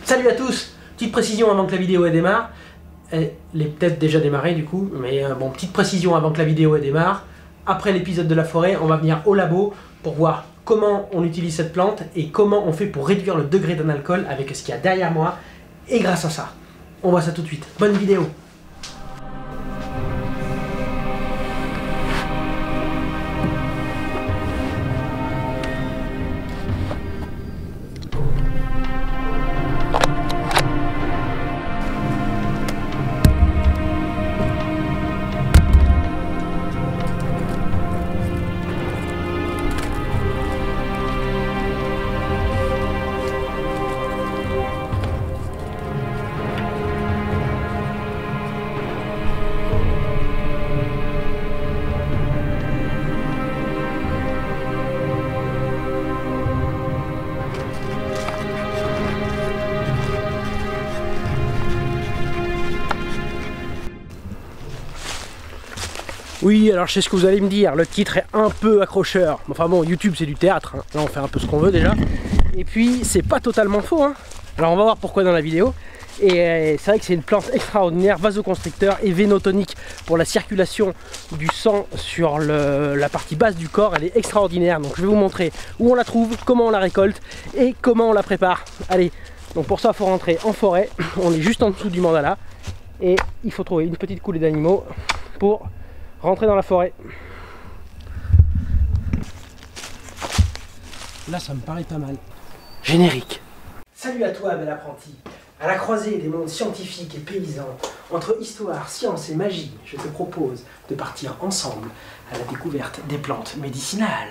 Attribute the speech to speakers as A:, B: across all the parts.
A: Salut à tous! Petite précision avant que la vidéo démarre. Elle est peut-être déjà démarrée du coup, mais bon, petite précision avant que la vidéo démarre. Après l'épisode de la forêt, on va venir au labo pour voir comment on utilise cette plante et comment on fait pour réduire le degré d'un alcool avec ce qu'il y a derrière moi. Et grâce à ça, on voit ça tout de suite. Bonne vidéo! Oui, alors je sais ce que vous allez me dire, le titre est un peu accrocheur. Enfin bon, YouTube c'est du théâtre, hein. Là on fait un peu ce qu'on veut déjà. Et puis c'est pas totalement faux, hein. Alors on va voir pourquoi dans la vidéo. Et c'est vrai que c'est une plante extraordinaire, vasoconstricteur et vénotonique pour la circulation du sang sur la partie basse du corps. Elle est extraordinaire, donc je vais vous montrer où on la trouve, comment on la récolte et comment on la prépare. Allez, donc pour ça il faut rentrer en forêt, on est juste en dessous du mandala. Et il faut trouver une petite coulée d'animaux pour rentrer dans la forêt. Là ça me paraît pas mal. Générique. Salut à toi bel apprenti. À la croisée des mondes scientifiques et paysans, entre histoire, science et magie, je te propose de partir ensemble à la découverte des plantes médicinales.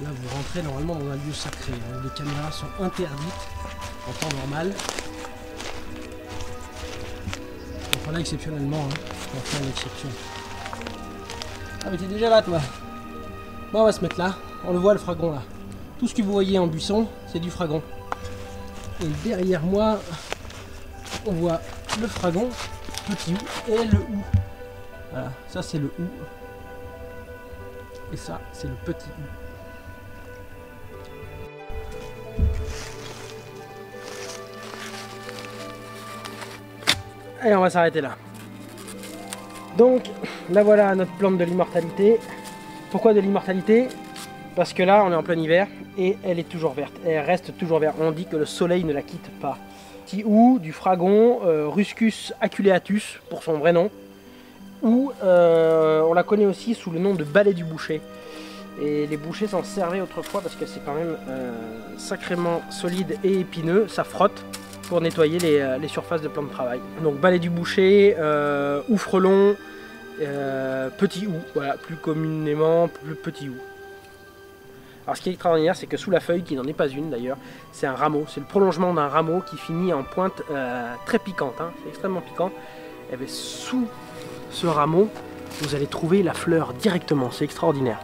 A: Là vous rentrez normalement dans un lieu sacré, hein. Les caméras sont interdites en temps normal. Enfin là exceptionnellement, hein, on va faire une exception. Ah mais t'es déjà là toi. Bon on va se mettre là, on le voit le fragon là. Tout ce que vous voyez en buisson, c'est du fragon. Et derrière moi, on voit le fragon, petit hou et le hou. Voilà, ça c'est le hou. Et ça c'est le petit hou. Et on va s'arrêter là. Donc là voilà notre plante de l'immortalité. Pourquoi de l'immortalité? Parce que là on est en plein hiver et elle est toujours verte. Elle reste toujours verte. On dit que le soleil ne la quitte pas. Petit hou, du fragon, Ruscus aculeatus pour son vrai nom. Ou on la connaît aussi sous le nom de balai du boucher. Et les bouchers s'en servaient autrefois parce que c'est quand même sacrément solide et épineux. Ça frotte pour nettoyer les surfaces de plan de travail. Donc balai du boucher, hou frelon, petit hou, voilà, plus communément plus petit hou. Alors ce qui est extraordinaire, c'est que sous la feuille, qui n'en est pas une d'ailleurs, c'est un rameau, c'est le prolongement d'un rameau qui finit en pointe très piquante, hein, c'est extrêmement piquant. Et bien sous ce rameau, vous allez trouver la fleur directement, c'est extraordinaire.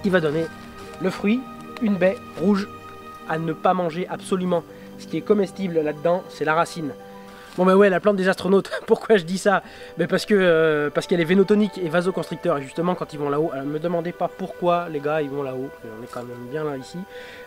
A: Il va donner le fruit, une baie rouge à ne pas manger absolument. Ce qui est comestible là-dedans, c'est la racine. Bon ben ouais, la plante des astronautes, pourquoi je dis ça? Ben parce qu'elle est vénotonique et vasoconstricteur, et justement quand ils vont là-haut, alors me demandez pas pourquoi les gars ils vont là-haut, on est quand même bien là ici,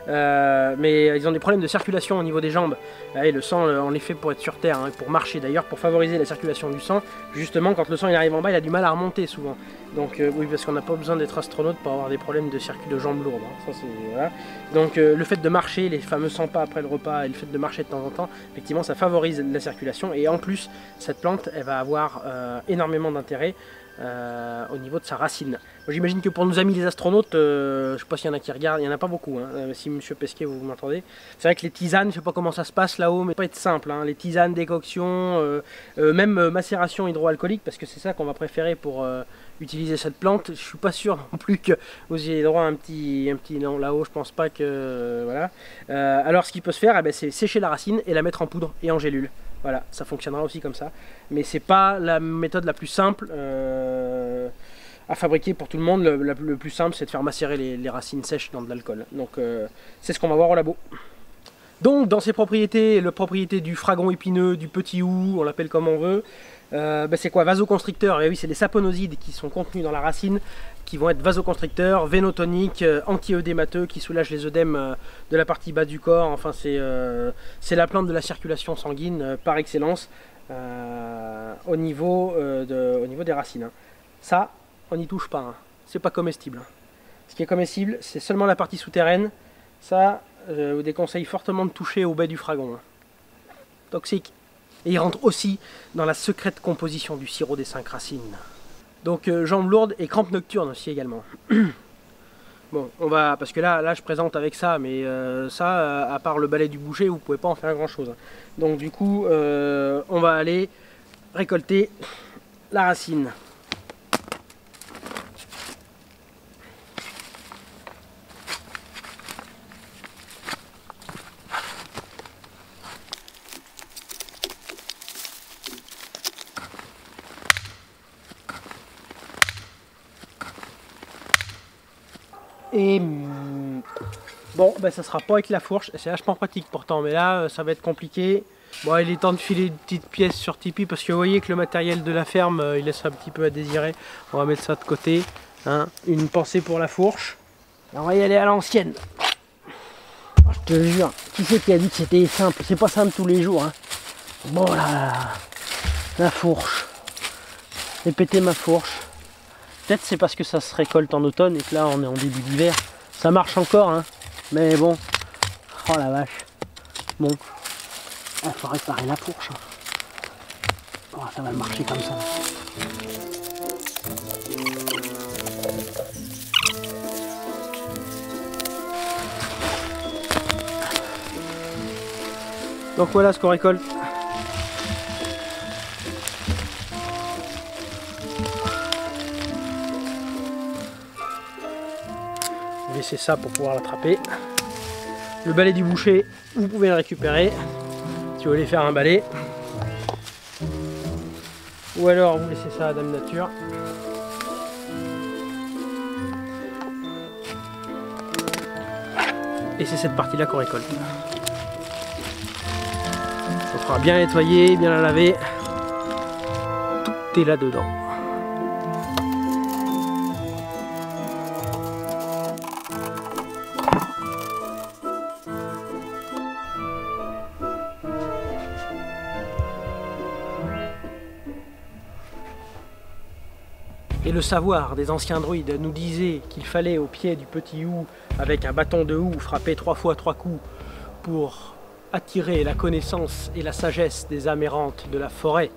A: mais ils ont des problèmes de circulation au niveau des jambes, et le sang on est fait pour être sur terre, hein, pour marcher d'ailleurs, pour favoriser la circulation du sang, justement quand le sang il arrive en bas il a du mal à remonter souvent, donc oui parce qu'on n'a pas besoin d'être astronaute pour avoir des problèmes de circuit de jambes lourdes, hein. Ça, voilà. Donc le fait de marcher, les fameux 100 pas après le repas, et le fait de marcher de temps en temps, effectivement ça favorise la circulation. circulation. Et en plus, cette plante, elle va avoir énormément d'intérêt au niveau de sa racine. J'imagine que pour nos amis les astronautes, je ne sais pas s'il y en a qui regardent, il n'y en a pas beaucoup, hein, si monsieur Pesquet vous m'entendez. C'est vrai que les tisanes, je ne sais pas comment ça se passe là-haut, mais ça va pas être simple, hein, les tisanes, décoctions, même macération hydroalcoolique, parce que c'est ça qu'on va préférer pour utiliser cette plante. Je suis pas sûr non plus que vous ayez droit à un petit non, là-haut, je pense pas que voilà. Alors ce qui peut se faire, eh ben, c'est sécher la racine et la mettre en poudre et en gélule. Voilà, ça fonctionnera aussi comme ça, mais c'est pas la méthode la plus simple à fabriquer pour tout le monde. Le plus simple, c'est de faire macérer les racines sèches dans de l'alcool. Donc c'est ce qu'on va voir au labo. Donc dans ses propriétés, la propriété du fragon épineux, du petit hou, on l'appelle comme on veut, c'est quoi? Vasoconstricteur. Et oui, c'est les saponosides qui sont contenus dans la racine, qui vont être vasoconstricteurs, vénotoniques, anti-œdémateux, qui soulagent les œdèmes de la partie bas du corps. Enfin, c'est la plante de la circulation sanguine par excellence au niveau des racines. Hein. Ça, on n'y touche pas. Hein. C'est pas comestible. Hein. Ce qui est comestible, c'est seulement la partie souterraine. Ça, je vous déconseille fortement de toucher au baie du fragon. Hein. Toxique. Et il rentre aussi dans la secrète composition du sirop des 5 racines. Donc jambes lourdes et crampes nocturnes aussi également. Bon, on va, parce que là je présente avec ça, mais ça, à part le balai du boucher, vous pouvez pas en faire grand chose. Donc du coup, on va aller récolter la racine. Et bon, ben ça sera pas avec la fourche, c'est vachement pratique pourtant, mais là ça va être compliqué. Bon, il est temps de filer une petite pièce sur Tipeee parce que vous voyez que le matériel de la ferme il laisse un petit peu à désirer. On va mettre ça de côté. Hein. Une pensée pour la fourche. Et on va y aller à l'ancienne. Je te jure, qui c'est qui a dit que c'était simple? C'est pas simple tous les jours. Hein. Bon là, la fourche. J'ai pété ma fourche. Peut-être c'est parce que ça se récolte en automne et que là on est en début d'hiver. Ça marche encore, hein. Mais bon. Oh la vache. Bon. Il faut réparer la fourche. Oh, ça va marcher comme ça. Donc voilà ce qu'on récolte. Laissez ça pour pouvoir l'attraper. Le balai du boucher, vous pouvez le récupérer si vous voulez faire un balai. Ou alors vous laissez ça à Dame Nature. Et c'est cette partie-là qu'on récolte. Il faudra bien nettoyer, bien la laver. Tout est là-dedans. Et le savoir des anciens druides nous disait qu'il fallait au pied du petit hou, avec un bâton de hou, frapper 3 fois 3 coups pour attirer la connaissance et la sagesse des âmes errantes de la forêt.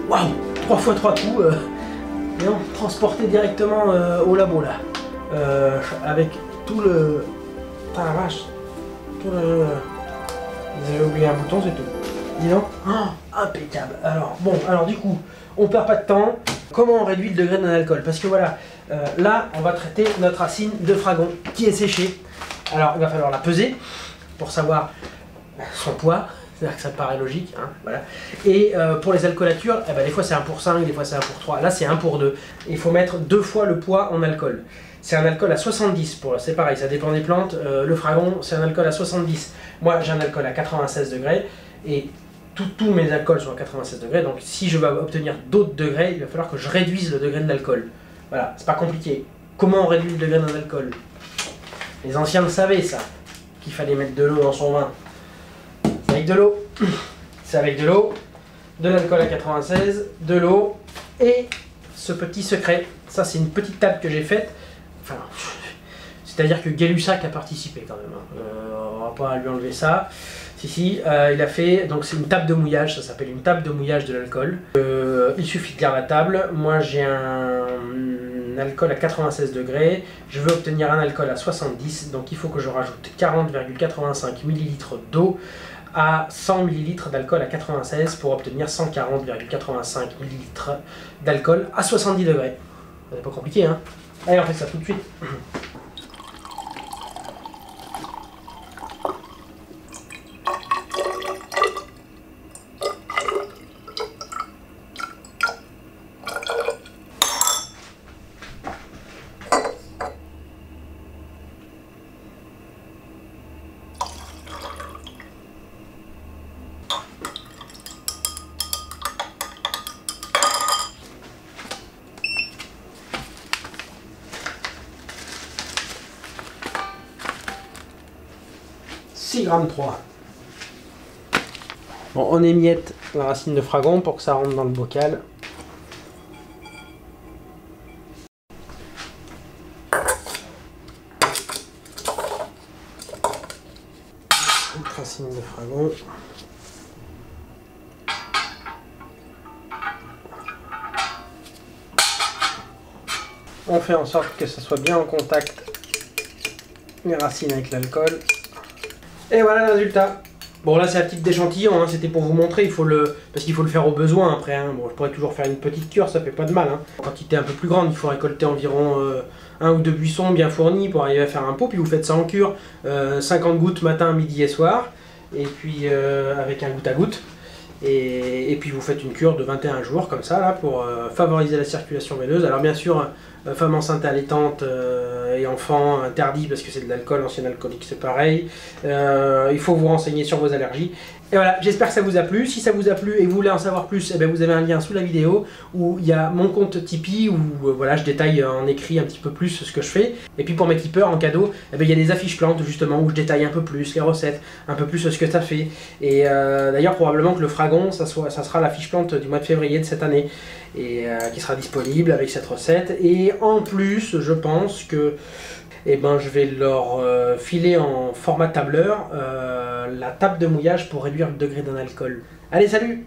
A: Waouh, 3 fois 3 coups, et on transporté directement au labo là, avec tout le... Putain la vache, tout le... Vous avez oublié un bouton, c'est tout. Dis donc, oh, impeccable. Alors bon, alors du coup, on perd pas de temps. Comment on réduit le degré d'un alcool? Parce que voilà, là, on va traiter notre racine de fragon qui est séchée. Alors, il va falloir la peser pour savoir son poids. C'est-à-dire que ça paraît logique. Hein, voilà. Et pour les alcoolatures, eh ben, des fois c'est 1 pour 5, des fois c'est 1 pour 3. Là, c'est 1 pour 2. Il faut mettre 2 fois le poids en alcool. C'est un alcool à 70. C'est pareil, ça dépend des plantes. Le fragon, c'est un alcool à 70. Moi, j'ai un alcool à 96 degrés. Et tous mes alcools sont à 96 degrés, donc si je veux obtenir d'autres degrés, il va falloir que je réduise le degré de l'alcool. Voilà, c'est pas compliqué. Comment on réduit le degré d'un alcool? Les anciens le savaient ça, qu'il fallait mettre de l'eau dans son vin. C'est avec de l'eau. C'est avec de l'eau, de l'alcool à 96, de l'eau, et ce petit secret. Ça c'est une petite table que j'ai faite. Enfin, C'est-à-dire que Gay-Lussac a participé quand même. On va pas lui enlever ça. Si, il a fait, donc c'est une table de mouillage, ça s'appelle une table de mouillage de l'alcool. Il suffit de lire la table. Moi j'ai un alcool à 96 degrés, je veux obtenir un alcool à 70, donc il faut que je rajoute 40,85 ml d'eau à 100 ml d'alcool à 96 pour obtenir 140,85 ml d'alcool à 70 degrés. C'est pas compliqué, hein? Allez, on fait ça tout de suite. 6,3 g. Bon, on émiette la racine de fragon pour que ça rentre dans le bocal. Racine de fragon. On fait en sorte que ça soit bien en contact, les racines avec l'alcool. Et voilà le résultat. Bon, là c'est un petit échantillon, hein, c'était pour vous montrer, parce qu'il faut le faire au besoin après. Hein. Bon, je pourrais toujours faire une petite cure, ça fait pas de mal. Hein. En quantité un peu plus grande, il faut récolter environ 1 ou 2 buissons bien fournis pour arriver à faire un pot. Puis vous faites ça en cure, 50 gouttes matin, midi et soir. Et puis avec un goutte à goutte. Et puis vous faites une cure de 21 jours comme ça là pour favoriser la circulation veineuse. Alors bien sûr, femmes enceintes allaitantes et enfants interdits parce que c'est de l'alcool, ancien alcoolique c'est pareil. Il faut vous renseigner sur vos allergies. Et voilà, j'espère que ça vous a plu. Si ça vous a plu et que vous voulez en savoir plus, eh bien, vous avez un lien sous la vidéo où il y a mon compte Tipeee où voilà, je détaille en écrit un petit peu plus ce que je fais. Et puis pour mes tipeurs en cadeau, eh bien, il y a des affiches plantes justement où je détaille un peu plus les recettes, un peu plus ce que ça fait. Et d'ailleurs probablement que le fragon, ça sera l'affiche plante du mois de février de cette année et qui sera disponible avec cette recette. Et en plus, je pense que je vais leur filer en format tableur la table de mouillage pour réduire le degré d'un alcool. Allez, salut!